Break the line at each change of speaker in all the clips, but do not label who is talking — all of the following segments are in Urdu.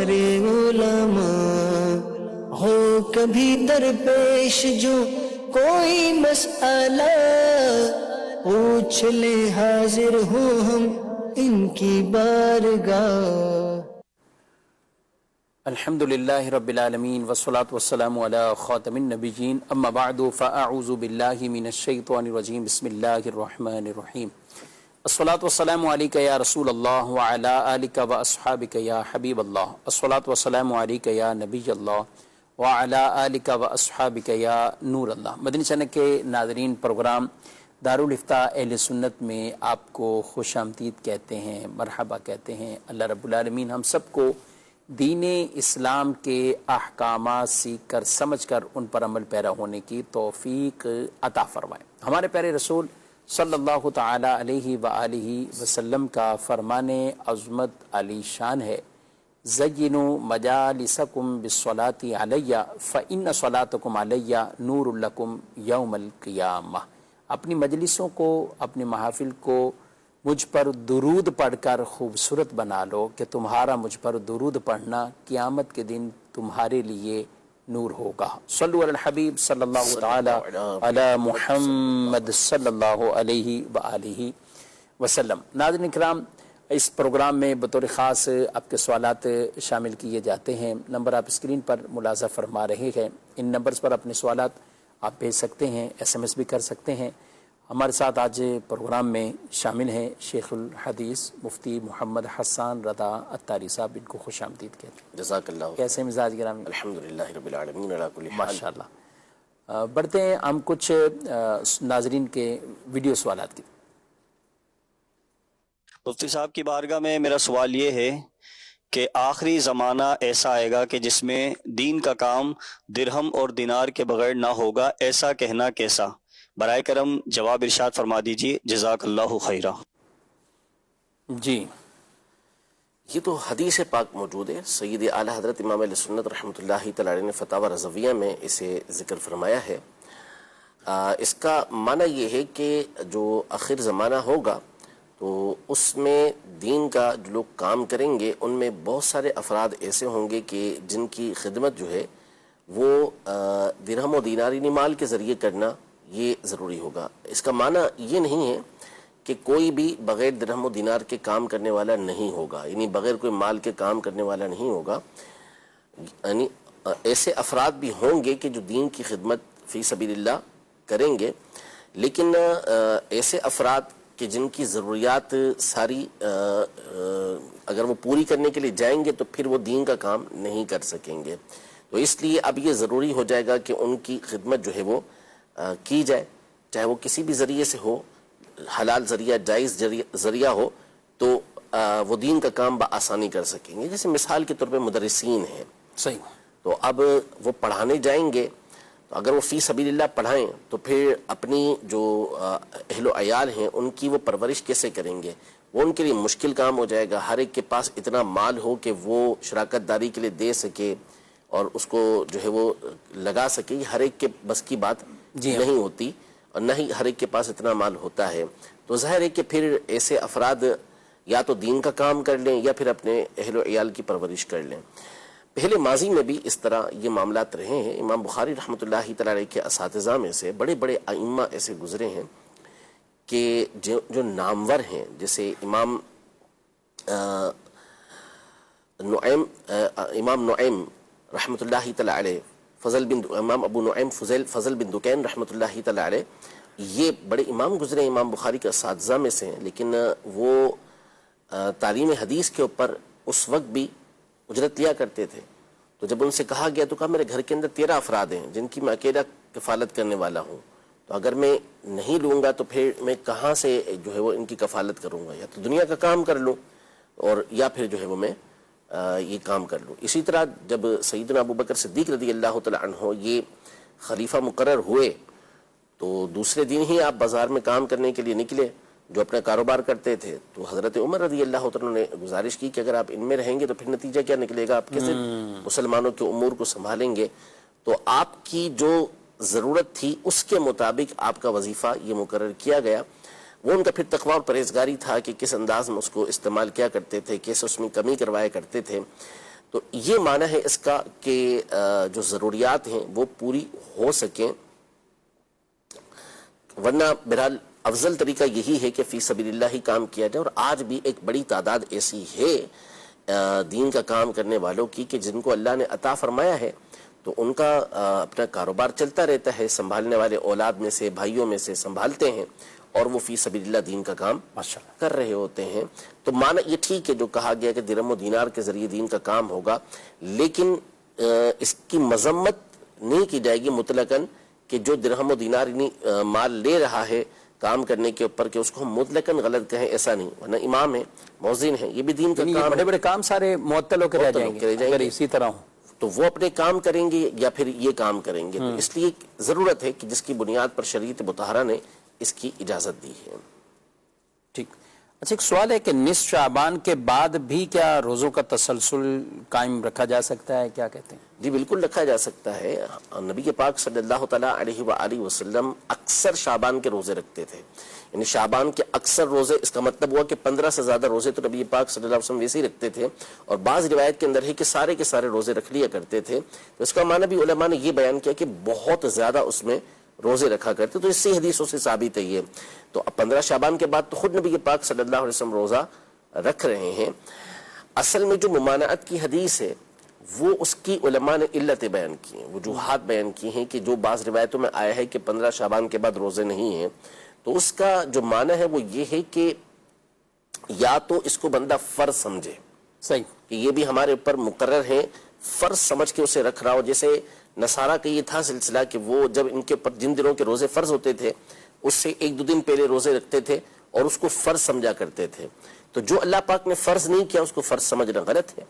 فخر علماء ہو کبھی درپیش جو کوئی مسئلہ پوچھ لے حاضر ہوں ہم ان کی بارگاہ.
الحمد للہ رب العالمین والصلاة والسلام علی خاتم النبیین اما بعد فاعوذ باللہ من الشیطان الرجیم بسم اللہ الرحمن الرحیم. الصلاة والسلام علیک یا رسول اللہ وعلی آلک واصحابک یا حبیب اللہ. الصلاة والسلام علیک یا نبی اللہ وعلی آلک واصحابک یا نور اللہ. مدنی چینل کے ناظرین، پروگرام دارالفتاء اہل سنت میں آپ کو خوش آمدید کہتے ہیں، مرحبا کہتے ہیں. اللہ رب العالمین ہم سب کو دین اسلام کے احکامات سیکھ کر سمجھ کر ان پر عمل پیرا ہونے کی توفیق عطا فرمائے. ہمارے پیارے رسول صلی اللہ تعالی علیہ وآلہ وسلم کا فرمان عظمت علی شان ہے، زینوا مجالسکم بالصلاۃ علی فإن صلاتکم علی نور لکم یوم القیامہ. اپنی مجلسوں کو، اپنی محافل کو مجھ پر درود پڑھ کر خوبصورت بنا لو کہ تمہارا مجھ پر درود پڑھنا قیامت کے دن تمہارے لیے نور ہوگا. صلو علی الحبیب صلی اللہ تعالی علی محمد صلی اللہ علیہ وآلہ وسلم. ناظرین کرام، اس پروگرام میں بطور خاص آپ کے سوالات شامل کیے جاتے ہیں. نمبر آپ اسکرین پر ملاحظہ فرما رہے ہیں. ان نمبرز پر اپنے سوالات آپ بھیج سکتے ہیں، SMS بھی کر سکتے ہیں. ہمارے ساتھ آج پروگرام میں شامل ہیں شیخ الحدیث مفتی محمد حسان رضا عطاری صاحب. ان کو خوش آمدید کہتے ہیں.
جزاک اللہ.
کیسے مزاج گرامی؟
الحمدللہ رب العالمین علی کل حال.
ماشاءاللہ. بڑھتے ہیں ہم کچھ ناظرین کے ویڈیو سوالات کی.
مفتی صاحب کی بارگاہ میں میرا سوال یہ ہے کہ آخری زمانہ ایسا آئے گا کہ جس میں دین کا کام درہم اور دینار کے بغیر نہ ہوگا، ایسا کہنا کیسا؟ برائے کرم جواب ارشاد فرما دیجیے، جزاک اللہ خیرہ.
جی،
یہ تو حدیث پاک موجود ہے. سید اعلی حضرت امام علیہ سنت رحمۃ اللہ تعالی نے فتاوی رضویہ میں اسے ذکر فرمایا ہے. اس کا معنی یہ ہے کہ جو آخر زمانہ ہوگا تو اس میں دین کا جو لوگ کام کریں گے ان میں بہت سارے افراد ایسے ہوں گے کہ جن کی خدمت جو ہے وہ درہم و دینار یعنی مال کے ذریعے کرنا یہ ضروری ہوگا. اس کا معنی یہ نہیں ہے کہ کوئی بھی بغیر درہم و دینار کے کام کرنے والا نہیں ہوگا، یعنی بغیر کوئی مال کے کام کرنے والا نہیں ہوگا. یعنی ایسے افراد بھی ہوں گے کہ جو دین کی خدمت فی سبیل اللہ کریں گے، لیکن ایسے افراد کہ جن کی ضروریات ساری اگر وہ پوری کرنے کے لیے جائیں گے تو پھر وہ دین کا کام نہیں کر سکیں گے. تو اس لیے اب یہ ضروری ہو جائے گا کہ ان کی خدمت جو ہے وہ کی جائے، چاہے وہ کسی بھی ذریعے سے ہو، حلال ذریعہ، جائز ذریعہ ہو، تو وہ دین کا کام بآسانی کر سکیں گے. جیسے مثال کے طور پہ مدرسین ہیں،
صحیح،
تو اب وہ پڑھانے جائیں گے تو اگر وہ فی سبیل اللہ پڑھائیں تو پھر اپنی جو اہل و عیال ہیں ان کی وہ پرورش کیسے کریں گے؟ وہ ان کے لیے مشکل کام ہو جائے گا. ہر ایک کے پاس اتنا مال ہو کہ وہ شراکت داری کے لیے دے سکے اور اس کو جو ہے وہ لگا سکے، ہر ایک کے بس کی بات نہیں ہوتی، اور نہ ہی ہر ایک کے پاس اتنا مال ہوتا ہے. تو ظاہر ہے کہ پھر ایسے افراد یا تو دین کا کام کر لیں یا پھر اپنے اہل و عیال کی پرورش کر لیں. پہلے ماضی میں بھی اس طرح یہ معاملات رہے ہیں. امام بخاری رحمۃ اللہ تعالی علیہ کے اساتذہ میں سے بڑے بڑے ائمہ ایسے گزرے ہیں کہ جو نامور ہیں، جیسے امام نعیم رحمۃ اللہ تعالی علیہ، امام ابو نعیم فضل بن دکین رحمۃ اللہ تعالی علیہ، یہ بڑے امام گزرے ہیں، امام بخاری کے اساتذہ میں سے ہیں. لیکن وہ تعلیم حدیث کے اوپر اس وقت بھی اجرت لیا کرتے تھے. تو جب ان سے کہا گیا تو کہا میرے گھر کے اندر 13 افراد ہیں جن کی میں اکیلا کفالت کرنے والا ہوں، تو اگر میں نہیں لوں گا تو پھر میں کہاں سے جو ہے وہ ان کی کفالت کروں گا؟ یا تو دنیا کا کام کر لوں اور یا پھر جو ہے وہ میں یہ کام کر لوں. اسی طرح جب سیدنا ابوبکر صدیق رضی اللہ تعالی عنہ یہ خلیفہ مقرر ہوئے تو دوسرے دن ہی آپ بازار میں کام کرنے کے لیے نکلے جو اپنا کاروبار کرتے تھے. تو حضرت عمر رضی اللہ تعالیٰ نے گزارش کی کہ اگر آپ ان میں رہیں گے تو پھر نتیجہ کیا نکلے گا؟ آپ کیسے مسلمانوں کے امور کو سنبھالیں گے؟ تو آپ کی جو ضرورت تھی اس کے مطابق آپ کا وظیفہ یہ مقرر کیا گیا. وہ ان کا پھر تقوی اور پرہیزگاری تھا کہ کس انداز میں اس کو استعمال کیا کرتے تھے، کیسے اس میں کمی کروایا کرتے تھے. تو یہ معنی ہے اس کا کہ جو ضروریات ہیں وہ پوری ہو سکیں، ورنہ بہرحال افضل طریقہ یہی ہے کہ فی سبیل اللہ ہی کام کیا جائے. اور آج بھی ایک بڑی تعداد ایسی ہے دین کا کام کرنے والوں کی کہ جن کو اللہ نے عطا فرمایا ہے، تو ان کا اپنا کاروبار چلتا رہتا ہے، سنبھالنے والے اولاد میں سے، بھائیوں میں سے سنبھالتے ہیں، اور وہ فی سبیل اللہ دین کا کام کر رہے ہوتے ہیں. تو معنی یہ ٹھیک ہے جو کہا گیا کہ درہم و دینار کے ذریعے دین کا کام ہوگا، لیکن اس کی مذمت نہیں کی جائے گی مطلقاً کہ جو درہم و دینار مال لے رہا ہے کام کرنے کے اوپر کہ اس کو ہم مطلقاً غلط کہیں، ایسا نہیں. ورنہ امام ہے، مؤذن ہے، یہ بھی دین کا کام،
بڑے بڑے کام سارے معطل ہو کے رہ جائیں گے اگر اسی طرح ہو.
تو وہ اپنے کام کریں گے یا پھر یہ کام کریں گے. تو اس لیے ضرورت ہے کہ جس کی بنیاد پر شریعت مطہرہ نے اس کی اجازت دی ہے.
ٹھیک. اچھا ایک سوال ہے کہ نصف شعبان کے بعد بھی کیا روزوں کا تسلسل قائم رکھا جا سکتا ہے، کیا کہتے ہیں؟
جی بالکل رکھا جا سکتا ہے. نبی کے پاک صلی اللہ تعالیٰ علیہ وآلہ وسلم اکثر شعبان کے روزے رکھتے تھے، یعنی شعبان کے اکثر روزے، اس کا مطلب ہوا کہ 15 سے زیادہ روزے تو نبی پاک صلی اللہ علیہ وسلم ویسے ہی رکھتے تھے، اور بعض روایت کے اندر ہے کہ سارے کے سارے روزے رکھ لیا کرتے تھے. تو اس کا معنی بھی علماء نے یہ بیان کیا کہ بہت زیادہ اس میں روزے رکھا کرتے. تو اس سے حدیثوں سے ثابت ہے یہ. تو اب 15 شعبان کے بعد تو خود نبی پاک صلی اللہ علیہ وسلم روزہ رکھ رہے ہیں. اصل میں جو ممانعت کی حدیث ہے وہ اس کی علماء نے علتیں بیان کی ہیں، وجوہات بیان کی ہیں کہ جو بعض روایتوں میں آیا ہے کہ 15 شعبان کے بعد روزے نہیں ہیں، تو اس کا جو معنی ہے وہ یہ ہے کہ یا تو اس کو بندہ فرض سمجھے،
صحیح، کہ
یہ بھی ہمارے اوپر مقرر ہے، فرض سمجھ کے اسے رکھ رہا ہو. جیسے نصارہ کا یہ تھا سلسلہ کہ وہ جب ان کے اوپر جن دنوں کے روزے فرض ہوتے تھے اس سے 1-2 دن پہلے روزے رکھتے تھے اور اس کو فرض سمجھا کرتے تھے. تو جو اللہ پاک نے فرض نہیں کیا اس کو فرض سمجھنا غلط ہے،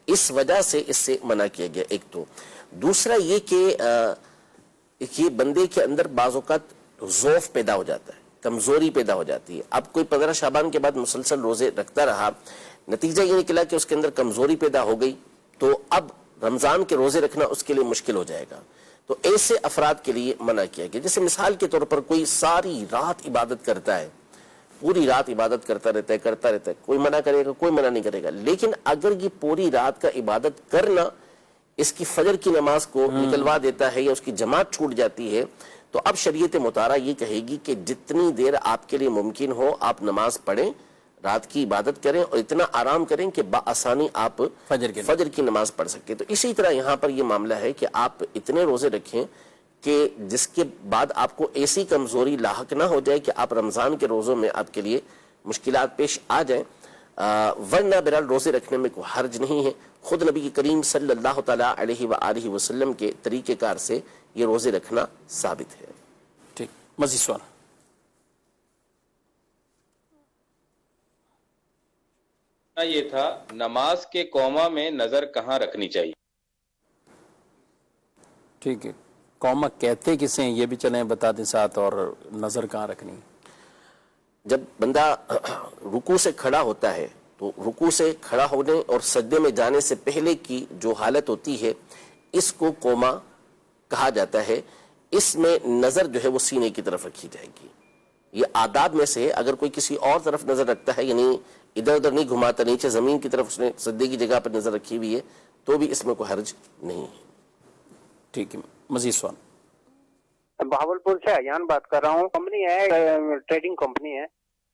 اس وجہ سے اس سے منع کیا گیا. ایک تو دوسرا یہ کہ بندے کے اندر بعض اوقات ضعف پیدا ہو جاتا ہے، کمزوری پیدا ہو جاتی ہے. اب کوئی 15 شعبان کے بعد مسلسل روزے رکھتا رہا، نتیجہ یہ نکلا کہ اس کے اندر کمزوری پیدا ہو گئی، تو اب رمضان کے روزے رکھنا اس کے لیے مشکل ہو جائے گا. تو ایسے افراد کے لیے منع کیا گیا. جیسے مثال کے طور پر کوئی ساری رات عبادت کرتا ہے، پوری رات عبادت کرتا رہتا ہے، کوئی منع کرے گا؟ کوئی منع نہیں کرے گا. لیکن اگر یہ پوری رات کا عبادت کرنا اس کی فجر کی نماز کو نکلوا دیتا ہے یا اس کی جماعت چھوٹ جاتی ہے، تو اب شریعت مطہرہ یہ کہے گی کہ جتنی دیر آپ کے لیے ممکن ہو آپ نماز پڑھیں، رات کی عبادت کریں اور اتنا آرام کریں کہ بآسانی آپ فجر کی نماز پڑھ سکیں. تو اسی طرح یہاں پر یہ معاملہ ہے کہ آپ اتنے روزے رکھیں کہ جس کے بعد آپ کو ایسی کمزوری لاحق نہ ہو جائے کہ آپ رمضان کے روزوں میں آپ کے لیے مشکلات پیش آ جائیں. ورنہ بہرحال روزے رکھنے میں کوئی حرج نہیں ہے. خود نبی کریم صلی اللہ تعالیٰ علیہ وآلہ وسلم کے طریقہ کار سے یہ روزے رکھنا ثابت ہے.
ٹھیک. مزید سوال.
یہ تھا نماز کے کوما میں نظر کہاں رکھنی چاہیے؟
ٹھیک ہے. کوما کہتے کسے ہیں یہ بھی چلیں بتا دیں ساتھ، اور نظر کہاں رکھنی؟
جب بندہ رکوع سے کھڑا ہوتا ہے تو رکوع سے کھڑا ہونے اور سجدے میں جانے سے پہلے کی جو حالت ہوتی ہے اس کو کوما کہا جاتا ہے. اس میں نظر جو ہے وہ سینے کی طرف رکھی جائے گی. یہ آداب میں سے اگر کوئی کسی اور طرف نظر رکھتا ہے، یعنی ادھر ادھر نہیں گھماتا، نیچے زمین کی طرف اس نے سجدے کی جگہ پر نظر رکھی ہوئی ہے، تو بھی اس میں کوئی حرج نہیں ہے.
ٹھیک ہے. مزید سوال.
بہاولپور سے ایان بات کر رہا ہوں. کمپنی ہے، ٹریڈنگ کمپنی ہے.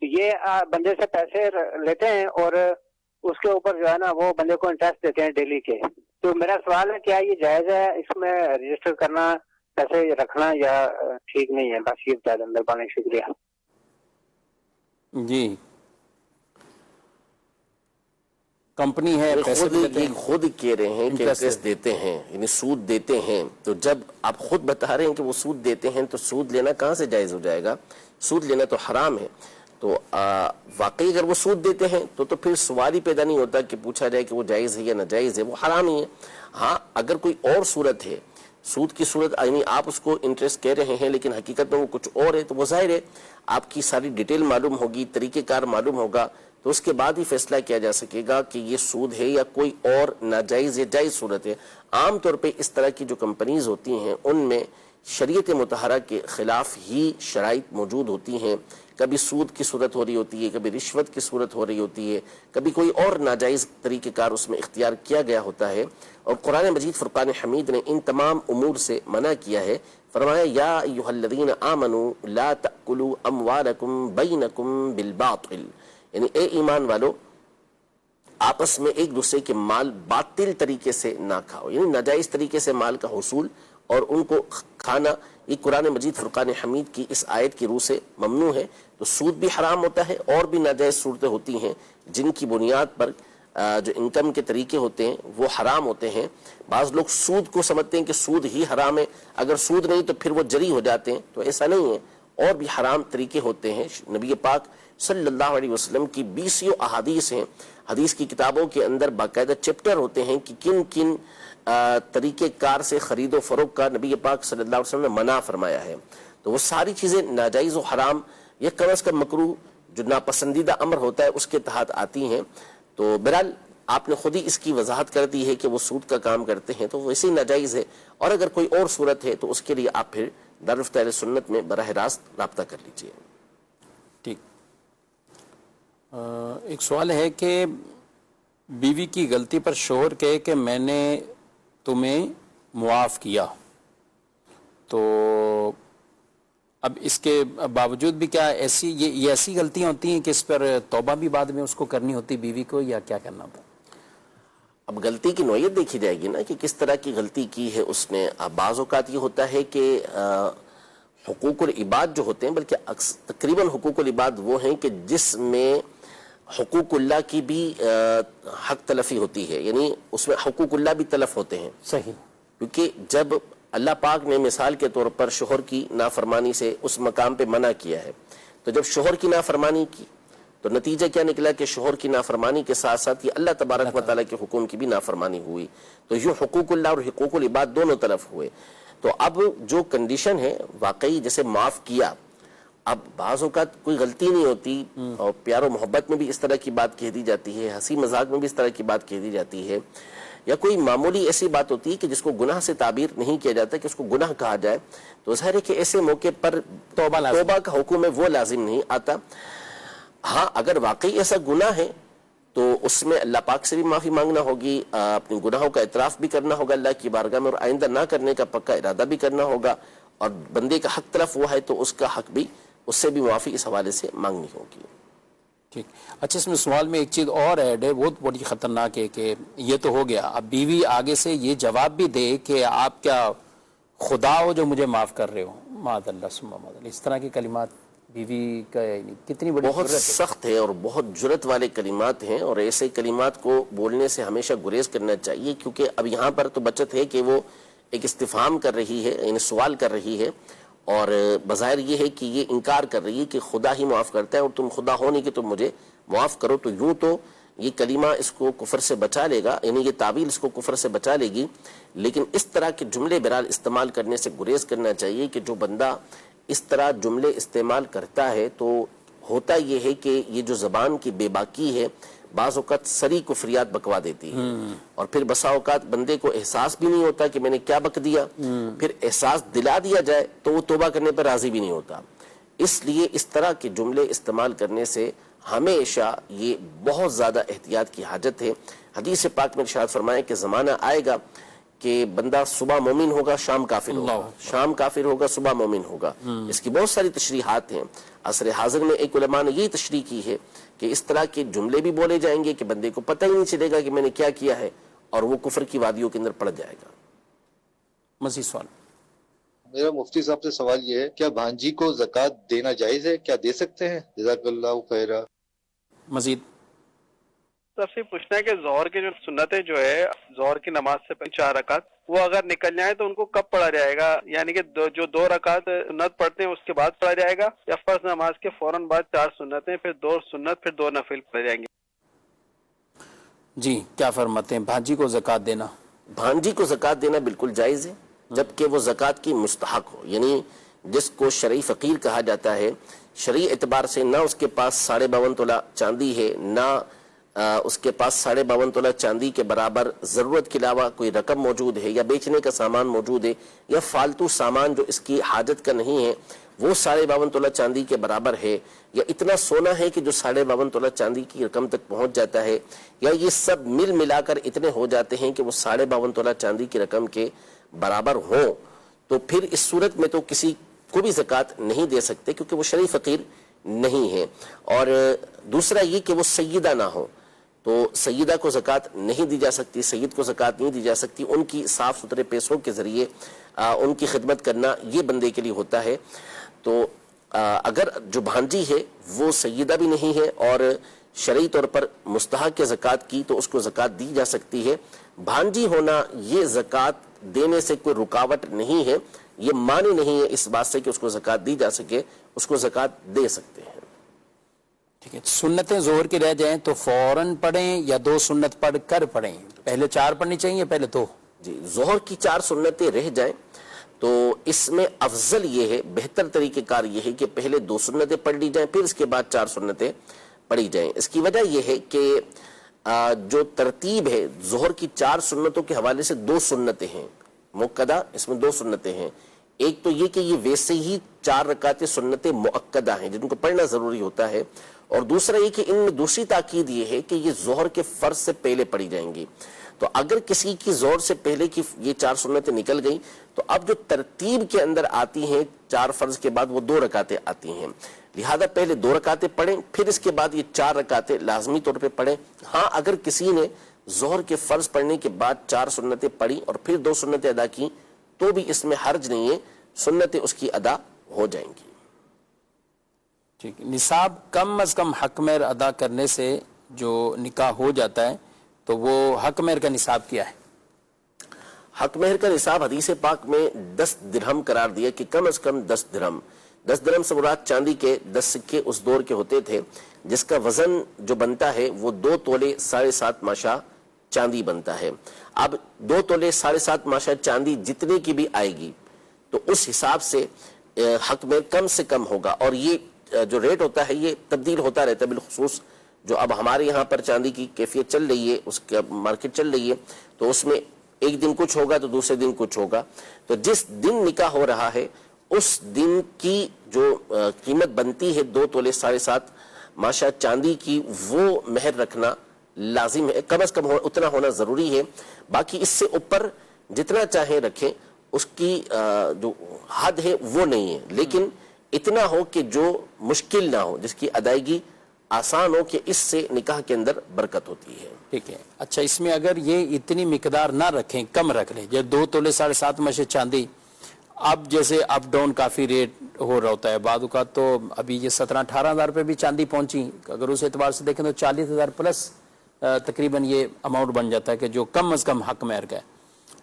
یہ بندے سے پیسے لیتے ہیں اور اس کے اوپر جو ہے نا وہ بندے کو انٹرسٹ دیتے ہیں ڈیلی کے. تو میرا سوال ہے کیا یہ جائز ہے اس میں رجسٹر کرنا، پیسے رکھنا، یا ٹھیک نہیں ہے؟ بس یہ بتا دیں مہربانی. شکریہ.
جی کمپنی ہے،
خود کہہ رہے ہیں کہ انٹرسٹ دیتے ہیں، یعنی سود دیتے ہیں. تو جب آپ خود بتا رہے ہیں کہ وہ سود دیتے ہیں تو سود لینا کہاں سے جائز ہو جائے گا؟ سود لینا تو حرام ہے. تو واقعی اگر وہ سود دیتے ہیں تو پھر سوال ہی پیدا نہیں ہوتا کہ پوچھا جائے کہ وہ جائز ہے یا ناجائز ہے، وہ حرام ہی ہے. ہاں اگر کوئی اور صورت ہے، سود کی صورت، یعنی آپ اس کو انٹرسٹ کہہ رہے ہیں لیکن حقیقت میں وہ کچھ اور ہے، تو وہ ظاہر ہے آپ کی ساری ڈیٹیل معلوم ہوگی، طریقہ کار معلوم ہوگا، تو اس کے بعد ہی فیصلہ کیا جا سکے گا کہ یہ سود ہے یا کوئی اور ناجائز یا جائز صورت ہے. عام طور پہ اس طرح کی جو کمپنیز ہوتی ہیں ان میں شریعت مطہرہ کے خلاف ہی شرائط موجود ہوتی ہیں. کبھی سود کی صورت ہو رہی ہوتی ہے، کبھی رشوت کی صورت ہو رہی ہوتی ہے، کبھی کوئی اور ناجائز طریقہ کار اس میں اختیار کیا گیا ہوتا ہے، اور قرآن مجید فرقان حمید نے ان تمام امور سے منع کیا ہے۔ فرمایا یا ایھا الذین آمنوا لا تأکلوا اموالکم بینکم بالباطل، یعنی اے ایمان والو آپس میں ایک دوسرے کے مال باطل طریقے سے نہ کھاؤ، یعنی ناجائز طریقے سے مال کا حصول اور ان کو کھانا، یہ قرآن مجید فرقان حمید کی اس آیت کی روح سے ممنوع ہے۔ تو سود بھی حرام ہوتا ہے، اور بھی ناجائز صورتیں ہوتی ہیں جن کی بنیاد پر جو انکم کے طریقے ہوتے ہیں وہ حرام ہوتے ہیں۔ بعض لوگ سود کو سمجھتے ہیں کہ سود ہی حرام ہے، اگر سود نہیں تو پھر وہ جری ہو جاتے ہیں، تو ایسا نہیں ہے، اور بھی حرام طریقے ہوتے ہیں۔ نبی پاک صلی اللہ علیہ وسلم کی 20 احادیث ہیں، حدیث کی کتابوں کے اندر باقاعدہ چیپٹر ہوتے ہیں کہ کن کن طریقہ کار سے خرید و فروخت کا نبی پاک صلی اللہ علیہ وسلم نے منع فرمایا ہے۔ تو وہ ساری چیزیں ناجائز و حرام یا کم از کم مکروہ جو ناپسندیدہ امر ہوتا ہے اس کے تحت آتی ہیں۔ تو بہرحال آپ نے خود ہی اس کی وضاحت کر دی ہے کہ وہ سود کا کام کرتے ہیں، تو ویسے ہی ناجائز ہے، اور اگر کوئی اور صورت ہے تو اس کے لیے آپ پھر دارالفتہ اہل سنت میں براہ راست رابطہ کر لیجئے۔
ٹھیک، ایک سوال ہے کہ بیوی کی غلطی پر شوہر کہے کہ میں نے تمہیں معاف کیا، تو اب اس کے باوجود بھی کیا ایسی یہ ایسی غلطیاں ہوتی ہیں کہ اس پر توبہ بھی بعد میں اس کو کرنی ہوتی بیوی کو، یا کیا کرنا ہوتا ہے؟
اب غلطی کی نوعیت دیکھی جائے گی نا کہ کس طرح کی غلطی کی ہے اس نے۔ بعض اوقات یہ ہوتا ہے کہ حقوق العباد جو ہوتے ہیں، بلکہ تقریباً حقوق العباد وہ ہیں کہ جس میں حقوق اللہ کی بھی حق تلفی ہوتی ہے، یعنی اس میں حقوق اللہ بھی تلف ہوتے ہیں۔
صحیح،
کیونکہ جب اللہ پاک نے مثال کے طور پر شوہر کی نافرمانی سے اس مقام پہ منع کیا ہے، تو جب شوہر کی نافرمانی کی تو نتیجہ کیا نکلا کہ شوہر کی نافرمانی کے ساتھ ساتھ یہ اللہ تبارک و تعالیٰ کے حکم کی بھی نافرمانی ہوئی، تو یہ حقوق اللہ اور حقوق العباد دونوں طرف ہوئے۔ تو اب جو کنڈیشن ہے واقعی جیسے معاف کیا، اب بعض اوقات کوئی غلطی نہیں ہوتی اور پیار و محبت میں بھی اس طرح کی بات کہہ دی جاتی ہے، ہنسی مذاق میں بھی اس طرح کی بات کہہ دی جاتی ہے، یا کوئی معمولی ایسی بات ہوتی ہے کہ جس کو گناہ سے تعبیر نہیں کیا جاتا کہ اس کو گناہ کہا جائے، تو ظاہر ہے کہ ایسے موقع پر توبہ کا حکم ہے وہ لازم نہیں آتا۔ ہاں اگر واقعی ایسا گناہ ہے تو اس میں اللہ پاک سے بھی معافی مانگنا ہوگی، اپنے گناہوں کا اعتراف بھی کرنا ہوگا اللہ کی بارگاہ میں، اور آئندہ نہ کرنے کا پکا ارادہ بھی کرنا ہوگا، اور بندے کا حق تلف ہوا ہے تو اس کا حق بھی، اس سے بھی معافی اس حوالے سے مانگنی ہوگی۔
ٹھیک، اچھا اس میں سوال میں ایک چیز اور ایڈ ہے، وہ بڑی خطرناک ہے کہ یہ تو ہو گیا، اب بیوی آگے سے یہ جواب بھی دے کہ آپ کیا خدا ہو جو مجھے معاف کر رہے ہو، معاذ اللہ ثم معاذ اللہ، اس طرح کے کلمات بیوی کا کتنی بڑی
بہت سخت ہے اور بہت جرت والے کلمات ہیں، اور ایسے کلمات کو بولنے سے ہمیشہ گریز کرنا چاہیے، کیونکہ اب یہاں پر تو بچت ہے کہ وہ ایک استفہام کر رہی ہے، یعنی سوال کر رہی ہے، اور بظاہر یہ ہے کہ یہ انکار کر رہی ہے کہ خدا ہی معاف کرتا ہے اور تم خدا ہو نہیں کہ تم مجھے معاف کرو، تو یوں تو یہ کلمہ اس کو کفر سے بچا لے گا، یعنی یہ تعویل اس کو کفر سے بچا لے گی، لیکن اس طرح کے جملے بہرحال استعمال کرنے سے گریز کرنا چاہیے کہ جو بندہ اس طرح جملے استعمال کرتا ہے تو ہوتا یہ ہے کہ یہ جو زبان کی بے باکی ہے بعض اوقات سری کفریات بکوا دیتی ہے، اور پھر بسا اوقات بندے کو احساس بھی نہیں ہوتا کہ میں نے کیا بک دیا، پھر احساس دلا دیا جائے تو وہ توبہ کرنے پر راضی بھی نہیں ہوتا۔ اس لیے اس طرح کے جملے استعمال کرنے سے ہمیشہ یہ بہت زیادہ احتیاط کی حاجت ہے۔ حدیث پاک میں ارشاد فرمایا کہ زمانہ آئے گا کہ بندہ صبح مومن ہوگا شام کافر ہوگا، شام کافر ہوگا صبح مومن ہوگا۔ اس کی بہت ساری تشریحات ہیں، عصر حاضر میں ایک علماء نے یہی تشریح کی ہے کہ اس طرح کے جملے بھی بولے جائیں گے کہ بندے کو پتہ ہی نہیں چلے گا کہ میں نے کیا کیا ہے، اور وہ کفر کی وادیوں کے اندر پڑ جائے گا۔
مزید سوال؟
میرا مفتی صاحب سے سوال یہ ہے، کیا بھانجی کو زکوٰۃ دینا جائز ہے؟ کیا دے سکتے ہیں؟ جزاک اللہ خیرہ۔
مزید
سب سے پوچھنا ہے کہ ظہر کی جو سنتیں جو ہے ظہر کی نماز سے پہلے 4 رکعت وہ اگر نکل جائیں تو ان کو کب پڑھا جائے گا؟ یعنی کہ جو 2 رکعت سنت پڑھتے ہیں اس کے بعد پڑھا جائے گا، یا فرض نماز کے فوراً بعد 4 سنتیں، پھر 2 سنت، پھر 2 نفل پڑھے جائیں گے؟
جی کیا فرماتے ہیں؟ بھانجی کو زکوٰۃ دینا؟
بھانجی کو زکوٰۃ دینا بالکل جائز ہے، جبکہ وہ زکوٰۃ کی مستحق ہو، یعنی جس کو شرعی فقیر کہا جاتا ہے، شرعی اعتبار سے نہ اس کے پاس 52.5 تولہ چاندی ہے، نہ اس کے پاس 52.5 تولہ چاندی کے برابر ضرورت کے علاوہ کوئی رقم موجود ہے، یا بیچنے کا سامان موجود ہے، یا فالتو سامان جو اس کی حاجت کا نہیں ہے وہ 52.5 تولہ چاندی کے برابر ہے، یا اتنا سونا ہے کہ جو 52.5 تولہ چاندی کی رقم تک پہنچ جاتا ہے، یا یہ سب ملا کر اتنے ہو جاتے ہیں کہ وہ 52.5 تولہ چاندی کی رقم کے برابر ہوں، تو پھر اس صورت میں تو کسی کو بھی زکوٰۃ نہیں دے سکتے، کیونکہ وہ شرعی فقیر نہیں ہے۔ اور دوسرا یہ کہ وہ سیدہ نہ ہو، تو سیدہ کو زکوٰۃ نہیں دی جا سکتی، سید کو زکوٰۃ نہیں دی جا سکتی، ان کی صاف ستھرے پیسوں کے ذریعے ان کی خدمت کرنا یہ بندے کے لیے ہوتا ہے۔ تو اگر جو بھانجی ہے وہ سیدہ بھی نہیں ہے اور شرعی طور پر مستحق ہے زکوٰۃ کی، تو اس کو زکوٰۃ دی جا سکتی ہے۔ بھانجی ہونا یہ زکوٰۃ دینے سے کوئی رکاوٹ نہیں ہے، یہ معنی نہیں ہے اس بات سے کہ اس کو زکوٰۃ دی جا سکے، اس کو زکوٰۃ دے سکتے ہیں۔
ٹھیک ہے، سنتیں ظہر کی رہ جائیں تو فوراً پڑھیں یا 2 سنت پڑھ کر پڑھیں؟ پہلے 4 پڑھنی چاہیے، پہلے 2؟
جی، ظہر کی 4 سنتیں رہ جائیں تو اس میں افضل یہ ہے، بہتر طریقہ کار یہ ہے کہ پہلے 2 سنتیں پڑھ لی جائیں، پھر اس کے بعد 4 سنتیں پڑھی جائیں۔ اس کی وجہ یہ ہے کہ جو ترتیب ہے ظہر کی 4 سنتوں کے حوالے سے 2 سنتیں ہیں مؤکدہ، اس میں 2 سنتیں ہیں۔ ایک تو یہ کہ یہ ویسے ہی 4 رکعتیں سنتیں مؤکدہ ہیں جن کو پڑھنا ضروری ہوتا ہے، اور دوسرا یہ کہ ان میں دوسری تاکید یہ ہے کہ یہ ظہر کے فرض سے پہلے پڑھی جائیں گی۔ تو اگر کسی کی ظہر سے پہلے کی یہ 4 سنتیں نکل گئیں تو اب جو ترتیب کے اندر آتی ہیں 4 فرض کے بعد وہ 2 رکعتیں آتی ہیں، لہذا پہلے 2 رکعتیں پڑھیں، پھر اس کے بعد یہ 4 رکعتیں لازمی طور پہ پڑھیں۔ ہاں، اگر کسی نے ظہر کے فرض پڑھنے کے بعد 4 سنتیں پڑھی اور پھر 2 سنتیں ادا کی تو بھی اس میں حرج نہیں ہے، سنتیں اس کی ادا ہو جائیں گی۔
ٹھیک، نصاب کم از کم حق مہر ادا کرنے سے جو نکاح ہو جاتا ہے تو وہ حق مہر کا نصاب کیا ہے؟
حق مہر کا نصاب حدیث پاک میں 10 درہم قرار دیا کہ کم از کم 10 درہم۔ 10 درہم سے مراد چاندی کے 10 سکے اس دور کے ہوتے تھے، جس کا وزن جو بنتا ہے وہ 2 تولے 7.5 ماشا چاندی بنتا ہے۔ اب 2 تولے 7.5 ماشا چاندی جتنے کی بھی آئے گی تو اس حساب سے حق مہر کم سے کم ہوگا، اور یہ جو ریٹ ہوتا ہے یہ تبدیل ہوتا رہتا ہے، بالخصوص جو اب ہمارے یہاں پر چاندی کی کیفیت چل رہی ہے، اس کا مارکیٹ چل رہی ہے، تو اس میں ایک دن کچھ ہوگا تو دوسرے دن کچھ ہوگا۔ تو جس دن نکاح ہو رہا ہے اس دن کی جو قیمت بنتی ہے 2 تولے 7.5 ماشا چاندی کی، وہ مہر رکھنا لازم ہے، کم از کم اتنا ہونا ضروری ہے۔ باقی اس سے اوپر جتنا چاہیں رکھیں، اس کی جو حد ہے وہ نہیں ہے، لیکن اتنا ہو کہ جو مشکل نہ ہو، جس کی ادائیگی آسان ہو، کہ اس سے نکاح کے اندر برکت ہوتی ہے۔
ٹھیک ہے، اچھا اس میں اگر یہ اتنی مقدار نہ رکھیں، کم رکھ لیں، جب 2 تولے 7.5 ماشا چاندی، اب جیسے اپ ڈاؤن کافی ریٹ ہو رہا ہوتا ہے، بعد اوقات تو ابھی یہ 17-18 ہزار پہ بھی چاندی پہنچی، اگر اس اعتبار سے دیکھیں تو 40,000 پلس تقریباً یہ اماؤنٹ بن جاتا ہے کہ جو کم از کم حق مہر کا ہے،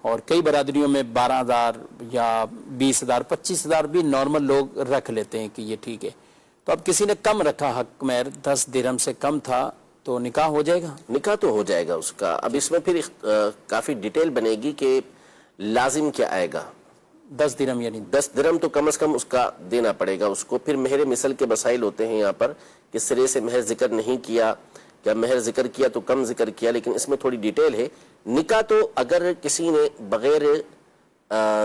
اور کئی برادریوں میں 12,000 یا 20,000 25,000 بھی نارمل لوگ رکھ لیتے ہیں کہ یہ ٹھیک ہے۔ تو اب کسی نے کم رکھا حق مہر، 10 درہم سے کم تھا، تو نکاح ہو جائے گا؟
نکاح تو ہو جائے گا اس کا۔ اب اس میں پھر کافی ڈیٹیل بنے گی کہ لازم کیا آئے گا۔
10 درہم یعنی
10 درہم تو کم از کم اس کا دینا پڑے گا اس کو۔ پھر مہر مثل کے مسائل ہوتے ہیں یہاں پر، کہ سرے سے مہر ذکر نہیں کیا، کیا مہر ذکر کیا تو کم ذکر کیا، لیکن اس میں تھوڑی ڈیٹیل ہے۔ نکاح تو اگر کسی نے بغیر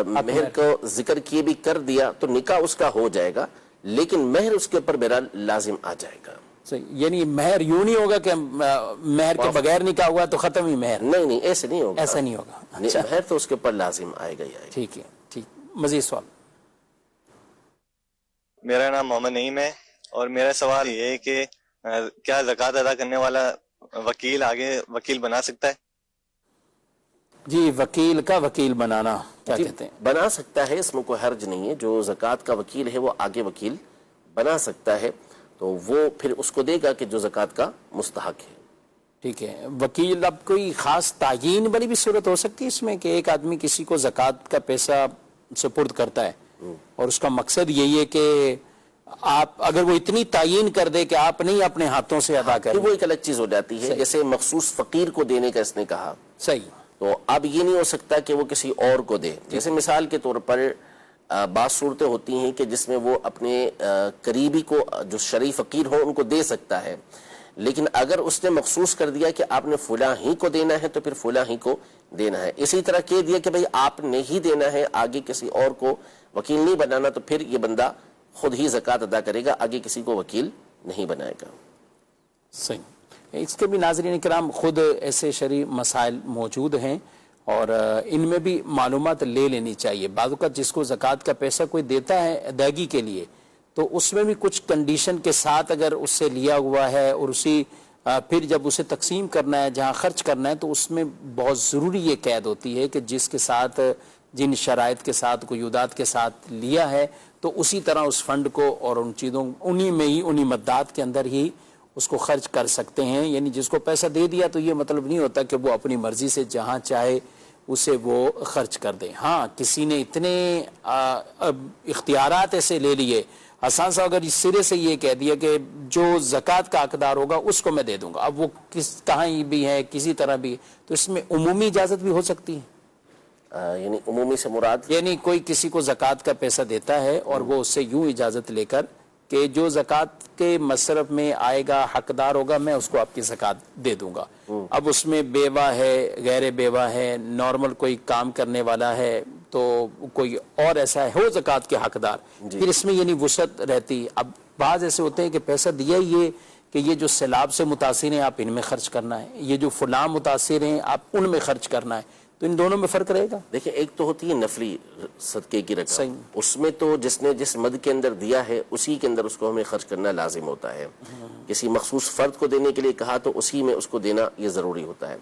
مہر کو ذکر کیے بھی کر دیا تو نکاح اس کا ہو جائے گا، لیکن مہر اس کے اوپر بہرحال لازم آ جائے گا۔
یعنی مہر یوں نہیں ہوگا کہ مہر کے بغیر نکاح ہوا تو ختم ہی مہر؟
نہیں، ایسے نہیں ہوگا،
ایسا نہیں ہوگا۔
مہر تو اس کے اوپر لازم آئے گا ہی آئے گا۔
ٹھیک ہے، ٹھیک۔ مزید سوال؟
میرا نام محمد نعیم ہے، اور میرا سوال یہ ہے کہ کیا زکوٰۃ ادا کرنے والا وکیل آگے وکیل بنا سکتا ہے؟
جی، وکیل کا وکیل بنانا کیا کہتے ہیں؟
بنا سکتا ہے، اس میں کوئی حرج نہیں ہے۔ جو زکوٰۃ کا وکیل ہے وہ آگے وکیل بنا سکتا ہے، تو وہ پھر اس کو دے گا کہ جو زکوٰۃ کا مستحق ہے۔
ٹھیک ہے، وکیل اب کوئی خاص تعیین والی بھی صورت ہو سکتی ہے اس میں، کہ ایک آدمی کسی کو زکوٰۃ کا پیسہ سپرد کرتا ہے اور اس کا مقصد یہی ہے کہ آپ اگر وہ اتنی تعیین کر دے کہ آپ نہیں اپنے ہاتھوں سے ادا کریں،
وہ ایک الگ چیز ہو جاتی ہے۔ جیسے مخصوص فقیر کو دینے کا اس نے کہا،
صحیح،
تو اب یہ نہیں ہو سکتا کہ وہ کسی اور کو دے۔ جیسے مثال کے طور پر بعض صورتیں ہوتی ہیں کہ جس میں وہ اپنے قریبی کو جو شرعی فقیر ہو ان کو دے سکتا ہے، لیکن اگر اس نے مخصوص کر دیا کہ آپ نے فلاں ہی کو دینا ہے تو پھر فلاں ہی کو دینا ہے۔ اسی طرح کہہ دیا کہ بھئی آپ نے ہی دینا ہے، آگے کسی اور کو وکیل نہیں بنانا، تو پھر یہ بندہ خود ہی زکوٰۃ ادا کرے گا, آگے کسی کو وکیل نہیں بنائے گا.
صحیح. اس کے بھی ناظرین کرام خود ایسے شرعی مسائل موجود ہیں اور ان میں بھی معلومات لے لینی چاہیے. بعض اوقات جس کو زکوٰۃ کا پیسہ کوئی دیتا ہے ادائیگی کے لیے تو اس میں بھی کچھ کنڈیشن کے ساتھ اگر اس سے لیا ہوا ہے اور اسی پھر جب اسے تقسیم کرنا ہے جہاں خرچ کرنا ہے تو اس میں بہت ضروری یہ قید ہوتی ہے کہ جس کے ساتھ جن شرائط کے ساتھ قیودات کے ساتھ لیا ہے تو اسی طرح اس فنڈ کو اور ان چیزوں انہی میں ہی انہی مدات کے اندر ہی اس کو خرچ کر سکتے ہیں. یعنی جس کو پیسہ دے دیا تو یہ مطلب نہیں ہوتا کہ وہ اپنی مرضی سے جہاں چاہے اسے وہ خرچ کر دے. ہاں کسی نے اتنے اختیارات ایسے لے لیے, حسان صاحب اگر اس سرے سے یہ کہہ دیا کہ جو زکوٰۃ کا حقدار ہوگا اس کو میں دے دوں گا, اب وہ کہاں بھی ہے کسی طرح بھی, تو اس میں عمومی اجازت بھی ہو سکتی ہے.
یعنی عمومی سے مراد
یعنی کوئی کسی کو زکوٰۃ کا پیسہ دیتا ہے اور وہ اس سے یوں اجازت لے کر کہ جو زکوٰۃ کے مصرف میں آئے گا حقدار ہوگا میں اس کو آپ کی زکوٰۃ دے دوں گا. اب اس میں بیوہ ہے, غیر بیوہ ہے, نارمل کوئی کام کرنے والا ہے, تو کوئی اور ایسا ہے ہو زکوٰۃ کے حقدار, پھر اس میں یعنی وسعت رہتی. اب بعض ایسے ہوتے ہیں کہ پیسہ دیا ہی یہ کہ یہ جو سیلاب سے متاثر ہیں آپ ان میں خرچ کرنا ہے, یہ جو فلاں متاثر ہیں آپ ان میں خرچ کرنا ہے, تو ان دونوں میں فرق رہے گا.
دیکھیں ایک تو ہوتی ہے نفلی صدقے کی رقم, اس میں تو جس نے جس مد کے اندر دیا ہے اسی کے اندر اس کو ہمیں خرچ کرنا لازم ہوتا ہے. کسی مخصوص فرد کو دینے کے لیے کہا تو اسی میں اس کو دینا یہ ضروری ہوتا ہے.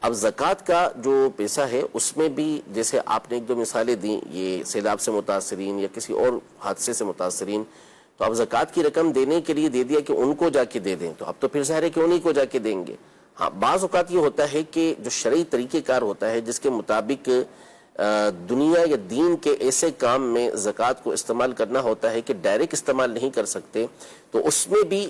اب زکوٰۃ کا جو پیسہ ہے اس میں بھی جیسے آپ نے ایک دو مثالیں دیں, یہ سیلاب سے متاثرین یا کسی اور حادثے سے متاثرین, تو اب زکوٰۃ کی رقم دینے کے لیے دے دیا کہ ان کو جا کے دے دیں, تو اب تو پھر ظاہر ہے کہ انہیں کو جا کے دیں گے. ہاں بعض اوقات یہ ہوتا ہے کہ جو شرعی طریقہ کار ہوتا ہے جس کے مطابق دنیا یا دین کے ایسے کام میں زکوٰۃ کو استعمال کرنا ہوتا ہے کہ ڈائریکٹ استعمال نہیں کر سکتے, تو اس میں بھی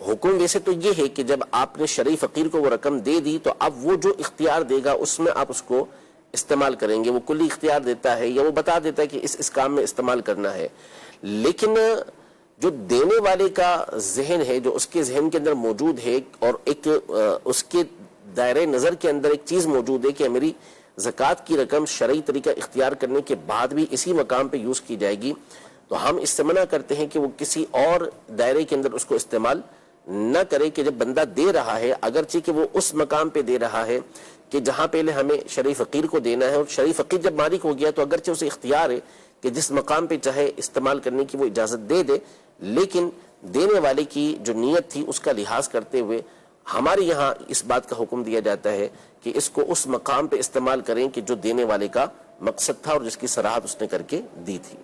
حکم ویسے تو یہ ہے کہ جب آپ نے شرعی فقیر کو وہ رقم دے دی تو اب وہ جو اختیار دے گا اس میں آپ اس کو استعمال کریں گے. وہ کلی اختیار دیتا ہے یا وہ بتا دیتا ہے کہ اس کام میں استعمال کرنا ہے, لیکن جو دینے والے کا ذہن ہے, جو اس کے ذہن کے اندر موجود ہے اور ایک اس کے دائرہ نظر کے اندر ایک چیز موجود ہے کہ میری زکوٰۃ کی رقم شرعی طریقہ اختیار کرنے کے بعد بھی اسی مقام پہ یوز کی جائے گی, تو ہم اس سے منع کرتے ہیں کہ وہ کسی اور دائرے کے اندر اس کو استعمال نہ کرے. کہ جب بندہ دے رہا ہے اگرچہ کہ وہ اس مقام پہ دے رہا ہے کہ جہاں پہلے ہمیں شرعی فقیر کو دینا ہے, اور شرعی فقیر جب مالک ہو گیا تو اگرچہ اسے اختیار ہے کہ جس مقام پہ چاہے استعمال کرنے کی وہ اجازت دے دے, لیکن دینے والے کی جو نیت تھی اس کا لحاظ کرتے ہوئے ہمارے یہاں اس بات کا حکم دیا جاتا ہے کہ اس کو اس مقام پہ استعمال کریں کہ جو دینے والے کا مقصد تھا اور جس کی صراحت اس نے کر کے دی تھی.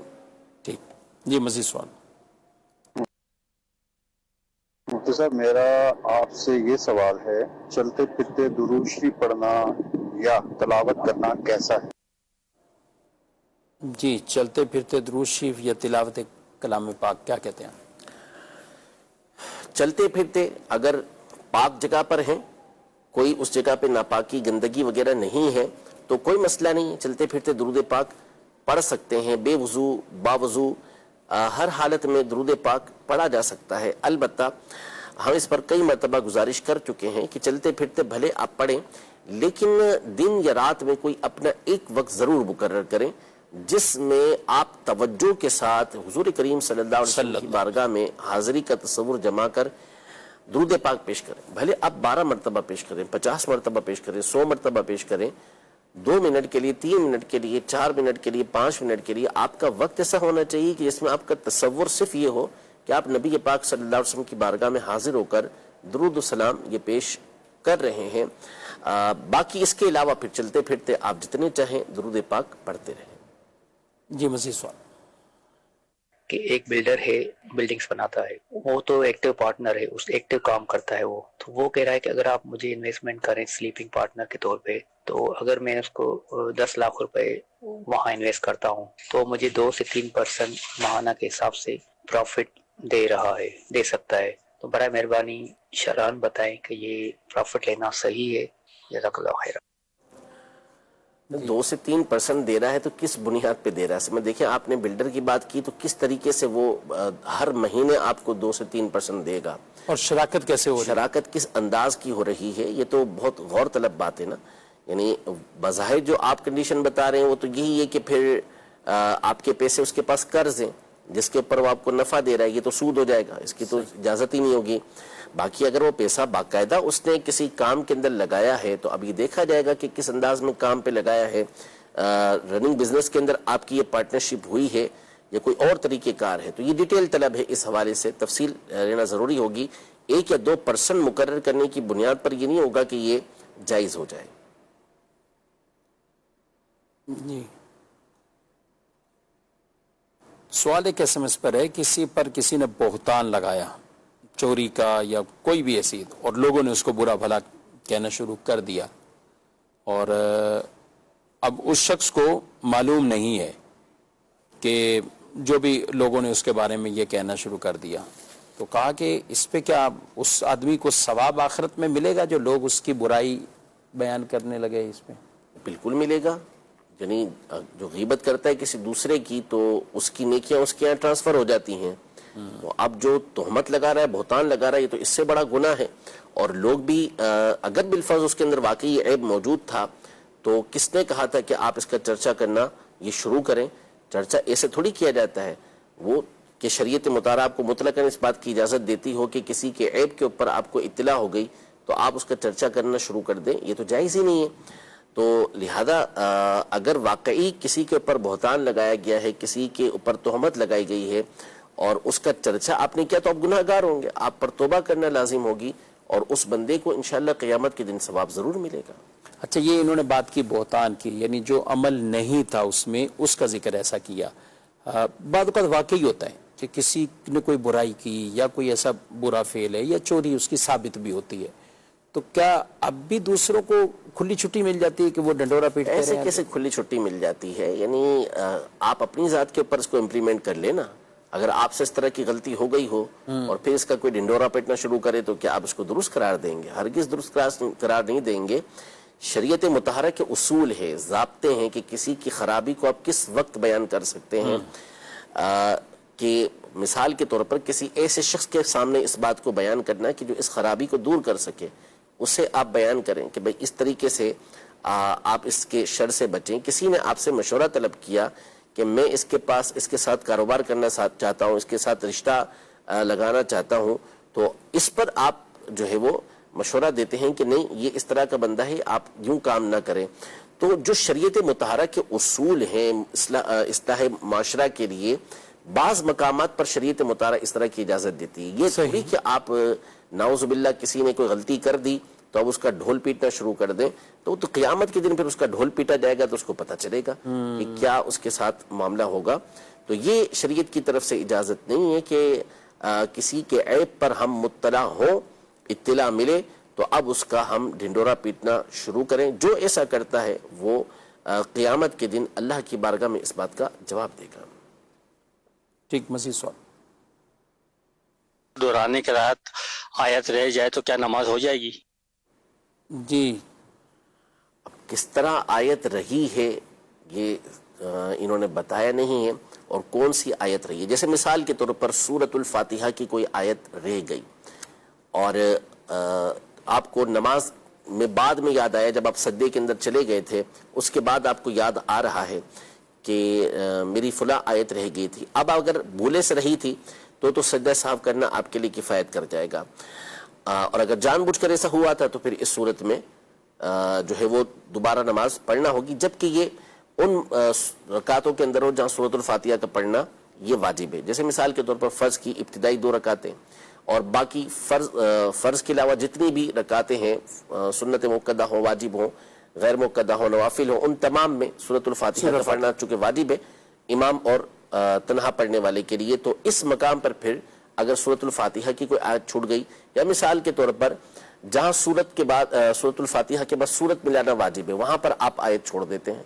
ٹھیک جی, مزید سوال.
مفتی صاحب میرا آپ سے یہ سوال ہے, چلتے پھرتے درود شریف پڑھنا یا تلاوت کرنا کیسا ہے؟
جی, چلتے پھرتے درود شریف یا تلاوت کلام پاک کیا کہتے ہیں؟
چلتے پھرتے اگر پاک جگہ پر ہیں, کوئی اس جگہ پہ ناپاکی گندگی وغیرہ نہیں ہے تو کوئی مسئلہ نہیں ہے, چلتے پھرتے درود پاک پڑھ سکتے ہیں. بے وضو باوضو ہر حالت میں درود پاک پڑھا جا سکتا ہے. البتہ ہم اس پر کئی مرتبہ گزارش کر چکے ہیں کہ چلتے پھرتے بھلے آپ پڑھیں لیکن دن یا رات میں کوئی اپنا ایک وقت ضرور مقرر کریں جس میں آپ توجہ کے ساتھ حضور کریم صلی اللہ علیہ وسلم کی بارگاہ میں حاضری کا تصور جما کر درود پاک پیش کریں. بھلے آپ 12 مرتبہ پیش کریں, 50 مرتبہ پیش کریں, 100 مرتبہ پیش کریں, 2 منٹ کے لیے, 3 منٹ کے لیے, 4 منٹ کے لیے, 5 منٹ کے لیے. آپ کا وقت ایسا ہونا چاہیے کہ جس میں آپ کا تصور صرف یہ ہو کہ آپ نبی پاک صلی اللہ علیہ وسلم کی بارگاہ میں حاضر ہو کر درود و سلام یہ پیش کر رہے ہیں. باقی اس کے علاوہ پھر چلتے پھرتے آپ جتنے چاہیں درود پاک پڑھتے رہیں.
جی, مزید سوال.
کہ ایک بلڈر ہے, بلڈنگز بناتا ہے, وہ تو ایکٹیو پارٹنر ہے, اس ایکٹیو کام کرتا ہے وہ, تو وہ کہہ رہا ہے کہ اگر آپ مجھے انویسٹمنٹ کریں سلیپنگ پارٹنر کے طور پہ, تو اگر میں اس کو 10 لاکھ روپے وہاں انویسٹ کرتا ہوں تو مجھے 2 سے 3% ماہانہ کے حساب سے پروفٹ دے رہا ہے, دے سکتا ہے. تو برائے مہربانی شرعاً بتائیں کہ یہ پروفٹ لینا صحیح ہے. جزاک اللہ خیر.
2 سے 3% دے رہا ہے تو کس بنیاد پہ دے رہا ہے؟ میں دیکھیں آپ نے بلڈر کی بات کی تو کس طریقے سے وہ ہر مہینے آپ کو 2 سے 3% دے گا,
اور شراکت کیسے ہو رہی ہے,
شراکت کس انداز کی ہو رہی ہے, یہ تو بہت غور طلب بات ہے نا. یعنی بظاہر جو آپ کنڈیشن بتا رہے ہیں وہ تو یہی ہے کہ پھر آپ کے پیسے اس کے پاس قرض ہیں, جس کے اوپر وہ آپ کو نفع دے رہا ہے یہ تو سود ہو جائے گا, اس کی تو اجازت ہی نہیں ہوگی. باقی اگر وہ پیسہ باقاعدہ اس نے کسی کام کے اندر لگایا ہے تو اب یہ دیکھا جائے گا کہ کس انداز میں کام پہ لگایا ہے, رننگ بزنس کے اندر آپ کی یہ پارٹنرشپ ہوئی ہے یا کوئی اور طریقہ کار ہے. تو یہ ڈیٹیل طلب ہے, اس حوالے سے تفصیل لینا ضروری ہوگی. 1 یا 2% مقرر کرنے کی بنیاد پر یہ نہیں ہوگا کہ یہ جائز ہو جائے.
جی سوال ایک SMS پر ہے, کسی پر کسی نے بہتان لگایا چوری کا یا کوئی بھی ایسی, اور لوگوں نے اس کو برا بھلا کہنا شروع کر دیا, اور اب اس شخص کو معلوم نہیں ہے کہ جو بھی لوگوں نے اس کے بارے میں یہ کہنا شروع کر دیا, تو کہا کہ اس پہ کیا اس آدمی کو ثواب آخرت میں ملے گا جو لوگ اس کی برائی بیان کرنے لگے اس پہ؟
بالکل ملے گا. یعنی جو غیبت کرتا ہے کسی دوسرے کی تو اس کی نیکیاں اس کے یہاں ٹرانسفر ہو جاتی ہیں. تو اب جو تہمت لگا رہا ہے, بہتان لگا رہا ہے, یہ تو اس سے بڑا گناہ ہے. اور لوگ بھی اگر بالفرض اس کے اندر واقعی یہ عیب موجود تھا تو کس نے کہا تھا کہ آپ اس کا چرچا کرنا یہ شروع کریں؟ چرچا ایسے تھوڑی کیا جاتا ہے, وہ کہ شریعت مطالعہ آپ کو مطلقاً اس بات کی اجازت دیتی ہو کہ کسی کے عیب کے اوپر آپ کو اطلاع ہو گئی تو آپ اس کا چرچا کرنا شروع کر دیں, یہ تو جائز ہی نہیں ہے. تو لہذا اگر واقعی کسی کے اوپر بہتان لگایا گیا ہے, کسی کے اوپر تہمت لگائی گئی ہے اور اس کا چرچا آپ نے کیا تو آپ گناہ گار ہوں گے, آپ پر توبہ کرنا لازم ہوگی اور اس بندے کو انشاءاللہ قیامت کے دن ثواب ضرور ملے گا.
اچھا, یہ انہوں نے بات کی بہتان کی, یعنی جو عمل نہیں تھا اس میں اس کا ذکر ایسا کیا. بعض اوقات واقعی ہوتا ہے کہ کسی نے کوئی برائی کی یا کوئی ایسا برا فعل ہے یا چوری اس کی ثابت بھی ہوتی ہے, تو کیا اب بھی دوسروں کو کھلی چھٹی مل جاتی ہے کہ وہ ڈنڈورا پیٹتے رہیں؟
ایسے کیسے کھلی چھٹی مل جاتی ہے؟ یعنی آپ اپنی ذات کے اوپر اس کو امپلیمنٹ کر لینا. اگر آپ سے اس طرح کی غلطی ہو گئی ہو اور پھر اس کا کوئی ڈنڈورا پیٹنا شروع کرے تو کیا آپ اس کو درست قرار دیں گے؟ ہرگز درست قرار نہیں دیں گے. شریعت مطہرہ کے اصول ہے, ضابطے ہیں کہ کسی کی خرابی کو آپ کس وقت بیان کر سکتے ہیں. کہ مثال کے طور پر کسی ایسے شخص کے سامنے اس بات کو بیان کرنا کہ جو اس خرابی کو دور کر سکے, اسے آپ بیان کریں کہ بھئی اس طریقے سے آپ اس کے شر سے بچیں. کسی نے آپ سے مشورہ طلب کیا کہ میں اس کے پاس اس کے ساتھ کاروبار کرنا چاہتا ہوں, اس کے ساتھ رشتہ لگانا چاہتا ہوں, تو اس پر آپ جو ہے وہ مشورہ دیتے ہیں کہ نہیں یہ اس طرح کا بندہ ہے, آپ یوں کام نہ کریں. تو جو شریعت مطہرہ کے اصول ہیں اصلاح معاشرہ کے لیے, بعض مقامات پر شریعت مطہرہ اس طرح کی اجازت دیتی ہے. یہ تھوڑی کہ آپ نعوذ باللہ کسی نے کوئی غلطی کر دی تو اب اس کا ڈھول پیٹنا شروع کر دیں, تو قیامت کے دن پھر اس کا ڈھول پیٹا جائے گا تو اس کو پتہ چلے گا کہ کیا اس کے ساتھ معاملہ ہوگا. تو یہ شریعت کی طرف سے اجازت نہیں ہے کہ کسی کے عیب پر ہم مطلع ہوں, اطلاع ملے تو اب اس کا ہم ڈھنڈورا پیٹنا شروع کریں. جو ایسا کرتا ہے وہ قیامت کے دن اللہ کی بارگاہ میں اس بات کا جواب دے گا.
ٹھیک, مزید سوال.
دہرانے کے رات آیت رہ جائے تو کیا نماز ہو جائے گی؟
جی,
اب کس طرح آیت رہی ہے یہ انہوں نے بتایا نہیں ہے, اور کون سی آیت رہی ہے. جیسے مثال کے طور پر سورۃ الفاتحہ کی کوئی آیت رہ گئی اور آپ کو نماز میں بعد میں یاد آیا, جب آپ سجدے کے اندر چلے گئے تھے اس کے بعد آپ کو یاد آ رہا ہے کہ میری فلاں آیت رہ گئی تھی. اب اگر بھولے سے رہی تھی تو سجدہ صاحب کرنا آپ کے لیے کفایت کر جائے گا, اور اگر جان بوجھ کر ایسا ہوا تھا تو پھر اس صورت میں جو ہے وہ دوبارہ نماز پڑھنا ہوگی, جبکہ یہ ان رکعتوں کے اندر ہو جہاں سورۃ الفاتحہ کا پڑھنا یہ واجب ہے. جیسے مثال کے طور پر فرض کی ابتدائی 2 رکعتیں اور باقی فرض کے علاوہ جتنی بھی رکعتیں ہیں, سنت مؤکدہ ہوں, واجب ہوں, غیر مؤکدہ ہوں, نوافل ہوں, ان تمام میں سورۃ الفاتحہ کا پڑھنا چونکہ واجب ہے امام اور تنہا پڑھنے والے کے لیے. تو اس مقام پر پھر اگر سورۃ الفاتحہ کی کوئی آیت چھوٹ گئی, یا مثال کے طور پر جہاں سورت کے بعد سورۃ الفاتحہ کے بعد سورت ملانا واجب ہے وہاں پر آپ آیت چھوڑ دیتے ہیں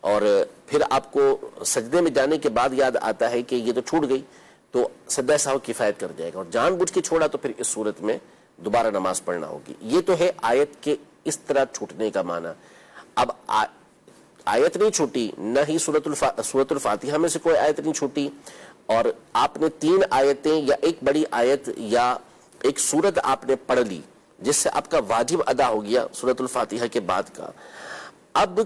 اور پھر آپ کو سجدے میں جانے کے بعد یاد آتا ہے کہ یہ تو چھوٹ گئی, تو سجدہ سہو کفایت کر جائے گا, اور جان بوجھ کے چھوڑا تو پھر اس صورت میں دوبارہ نماز پڑھنا ہوگی. یہ تو ہے آیت کے اس طرح چھوٹنے کا معنی. اب آیت نہیں چھوٹی, نہ ہی سورۃ الفاتحہ میں سے کوئی آیت نہیں چھوٹی, اور آپ نے 3 آیتیں یا ایک بڑی آیت یا ایک سورت آپ نے پڑھ لی جس سے آپ کا واجب ادا ہو گیا سورۃ الفاتحہ کے بعد کا. اب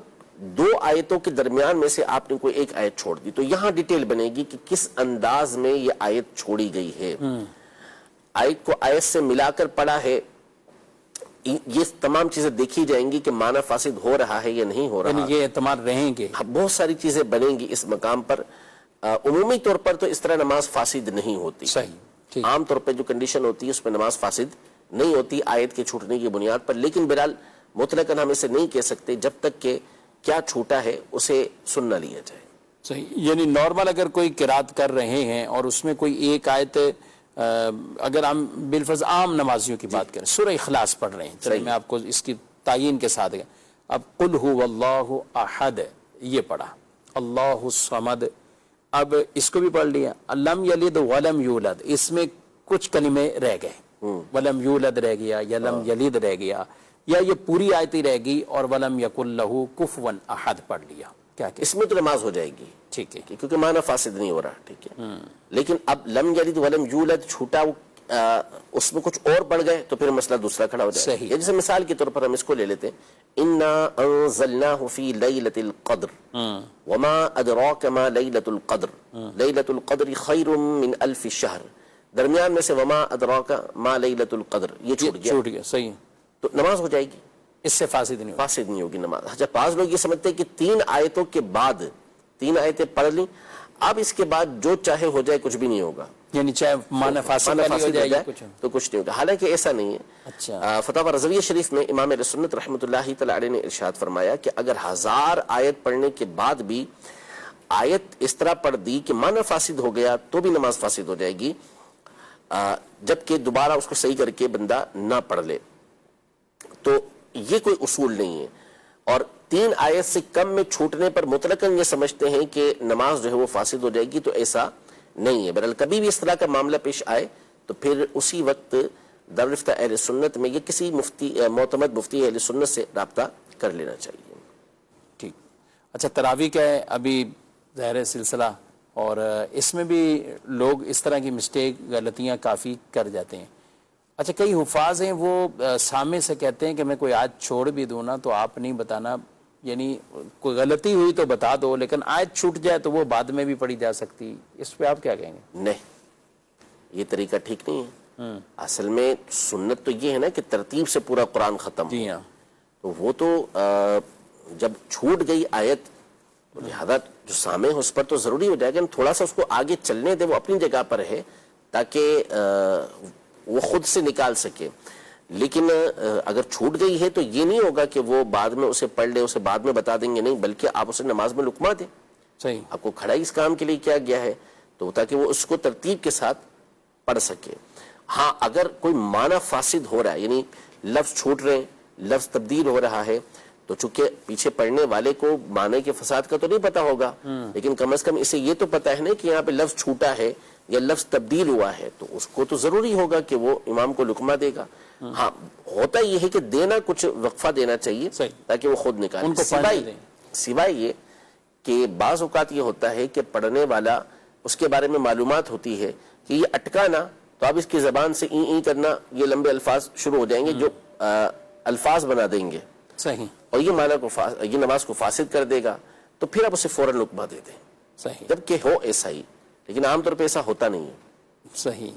دو آیتوں کے درمیان میں سے آپ نے کوئی ایک آیت چھوڑ دی تو یہاں ڈیٹیل بنے گی کہ کس انداز میں یہ آیت چھوڑی گئی ہے. آیت کو آیت سے ملا کر پڑھا ہے, یہ تمام چیزیں دیکھی جائیں گی کہ معنی فاسد ہو رہا ہے یا نہیں ہو رہا.
یعنی یہ اعتماد رہیں گے.
بہت ساری چیزیں بنیں گی اس مقام پر. عمومی طور پر تو اس طرح نماز فاسد نہیں ہوتی.
صحیح.
عام طور پہ جو کنڈیشن ہوتی ہے اس میں نماز فاسد نہیں ہوتی آیت کے چھوٹنے کی بنیاد پر, لیکن بہرحال مطلقاً ہم اسے نہیں کہہ سکتے جب تک کہ کیا چھوٹا ہے اسے سن نہ لیا جائے.
صحیح. یعنی نارمل اگر کوئی قرات کر رہے ہیں اور اس میں کوئی ایک آیت, اگر ہم بالفرض عام نمازیوں کی بات کریں, سورہ اخلاص پڑھ رہے ہیں, چلیے میں آپ کو اس کی تعیین کے ساتھ گیا, اب قل هو اللہ احد یہ پڑھا, اللہ الصمد, اب اس کو بھی پڑھ لیا, لم یلد ولم یولد, اس میں کچھ کلمے رہ گئے, ولم یولد رہ گیا یا لم یلد رہ گیا, یا یہ پوری آیت ہی رہ گئی اور ولم یکن لہ کفوا احد پڑھ لیا, کیا کہ
اس میں تو نماز ہو جائے گی.
ٹھیک ہے,
کیونکہ معنی فاسد نہیں ہو رہا. ٹھیک ہے, لیکن اب لم یلد ولم یولد چھوٹا, اس میں کچھ اور پڑ گئے تو پھر مسئلہ دوسرا کھڑا ہو جائے گا. جیسے مثال کے طور پر ہم اس کو لے لیتے ہیں, انا انزلناہ فی لیلۃ القدر وما ادراک ما لیلۃ القدر لیلۃ القدر خیر من الف شہر, درمیان میں سے وما ادراک ما لیلۃ القدر یہ چھوٹ گیا.
صحیح,
تو نماز ہو جائے گی,
اس سے فاسد نہیں
ہوگی نماز. جب بعض لوگ یہ سمجھتے ہیں کہ 3 آیتوں کے بعد 3 آیتیں پڑھ لیں, اب اس کے بعد جو چاہے ہو جائے کچھ بھی نہیں ہوگا,
یعنی چاہے معنی فاسد ہو جائے
تو کچھ نہیں ہوگا. حالانکہ ایسا نہیں ہے.
اچھا,
فتاوی رضویہ شریف میں امام اہل سنت رحمۃ اللہ تعالی علیہ نے ارشاد فرمایا کہ اگر 1000 آیت پڑھنے کے بعد بھی آیت اس طرح پڑھ دی کہ معنی فاسد ہو گیا تو بھی نماز فاسد ہو جائے گی, جبکہ دوبارہ اس کو صحیح کر کے بندہ نہ پڑھ لے. تو یہ کوئی اصول نہیں ہے. اور 3 آیت سے کم میں چھوٹنے پر مطلقاً یہ سمجھتے ہیں کہ نماز جو ہے وہ فاسد ہو جائے گی, تو ایسا نہیں ہے. بہرحال کبھی بھی اس طرح کا معاملہ پیش آئے تو پھر اسی وقت دارالفتہ اہل سنت میں یہ کسی معتمد مفتی اہل سنت سے رابطہ کر لینا چاہیے.
ٹھیک. اچھا, تراویح کا ہے ابھی ظاہر سلسلہ, اور اس میں بھی لوگ اس طرح کی مسٹیک غلطیاں کافی کر جاتے ہیں. اچھا, کئی حفاظ ہیں وہ سامنے سے کہتے ہیں کہ میں کوئی آیت چھوڑ بھی دوں نا تو آپ نہیں بتانا, یعنی کوئی غلطی ہوئی تو بتا دو, لیکن آیت چھوٹ جائے تو وہ بعد میں بھی پڑھی جا سکتی. اس پہ آپ کیا کہیں گے؟
نہیں, یہ طریقہ ٹھیک نہیں ہے. اصل میں سنت تو یہ ہے نا کہ ترتیب سے پورا قرآن ختم.
جی ہاں,
تو وہ تو جب چھوٹ گئی آیت تو لہذا جو سامع ہے اس پر تو ضروری ہو جائے گا تھوڑا سا اس کو آگے چلنے دے, وہ اپنی جگہ پر ہے تاکہ وہ خود سے نکال سکے. لیکن اگر چھوٹ گئی ہے تو یہ نہیں ہوگا کہ وہ بعد میں اسے پڑھ لے, اسے بعد میں بتا دیں گے, نہیں, بلکہ آپ اسے نماز میں لقمہ دیں.
صحیح,
آپ کو کھڑا اس کام کے لیے کیا گیا ہے تو تاکہ وہ اس کو ترتیب کے ساتھ پڑھ سکے. ہاں, اگر کوئی معنی فاسد ہو رہا ہے, یعنی لفظ چھوٹ رہے ہیں, لفظ تبدیل ہو رہا ہے, تو چونکہ پیچھے پڑھنے والے کو معنی کے فساد کا تو نہیں پتا ہوگا, لیکن کم از کم اسے یہ تو پتا ہے نا کہ یہاں پہ لفظ چھوٹا ہے یا لفظ تبدیل ہوا ہے, تو اس کو تو ضروری ہوگا کہ وہ امام کو لقمہ دے گا. ہاں, ہوتا یہ ہے کہ دینا کچھ وقفہ دینا چاہیے تاکہ وہ خود نکالے. سوائے یہ کہ بعض اوقات یہ ہوتا ہے کہ پڑھنے والا اس کے بارے میں معلومات ہوتی ہے کہ یہ اٹکا نا, تو اب اس کی زبان سے این کرنا, یہ لمبے الفاظ شروع ہو جائیں گے جو الفاظ بنا دیں گے.
صحیح,
اور یہ معنی کو یہ نماز کو فاسد کر دے گا, تو پھر آپ اسے فوراً لقمہ دے دیں.
صحیح,
جبکہ ہو ایسا ہی, لیکن عام طور پہ ایسا ہوتا نہیں ہے.
صحیح.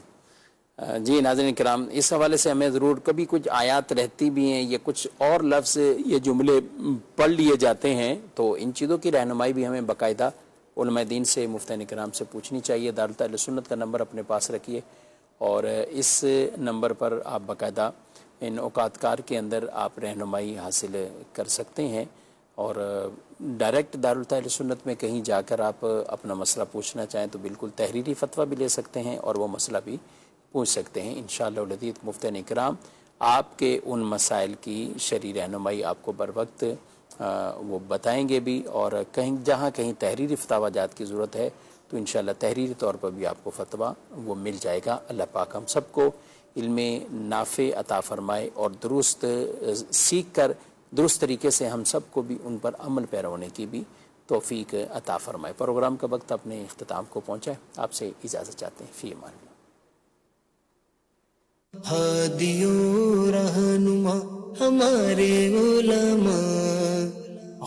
جی ناظرین کرام, اس حوالے سے ہمیں ضرور کبھی کچھ آیات رہتی بھی ہیں یا کچھ اور لفظ یہ جملے پڑھ لیے جاتے ہیں, تو ان چیزوں کی رہنمائی بھی ہمیں باقاعدہ علماء دین سے, مفتیان کرام سے پوچھنی چاہیے. دارالفتہ اہل سنت کا نمبر اپنے پاس رکھیے, اور اس نمبر پر آپ باقاعدہ ان اوقات کار کے اندر آپ رہنمائی حاصل کر سکتے ہیں, اور ڈائریکٹ دارالفتہ اہل سنت میں کہیں جا کر آپ اپنا مسئلہ پوچھنا چاہیں تو بالکل تحریری فتویٰ بھی لے سکتے ہیں اور وہ مسئلہ بھی پوچھ سکتے ہیں. انشاءاللہ العزیز مفتیان اکرام آپ کے ان مسائل کی شرعی رہنمائی آپ کو بر وقت وہ بتائیں گے بھی, اور کہیں جہاں کہیں تحریری فتاوی جات کی ضرورت ہے تو انشاءاللہ تحریری طور پر بھی آپ کو فتویٰ وہ مل جائے گا. اللہ پاک ہم سب کو علم نافع عطا فرمائے, اور درست سیکھ کر درست طریقے سے ہم سب کو بھی ان پر عمل پیرا ہونے کی بھی توفیق عطا فرمائے. پروگرام کا وقت اپنے اختتام کو پہنچا ہے, آپ سے اجازت چاہتے ہیں. فی امان اللہ.
ہادیوں رہنما ہمارے علماء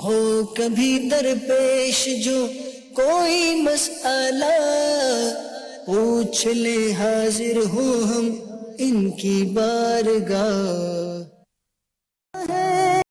ہو کبھی درپیش جو کوئی مسئلہ پوچھ لے حاضر ہوں ہم ان کی بارگاہ.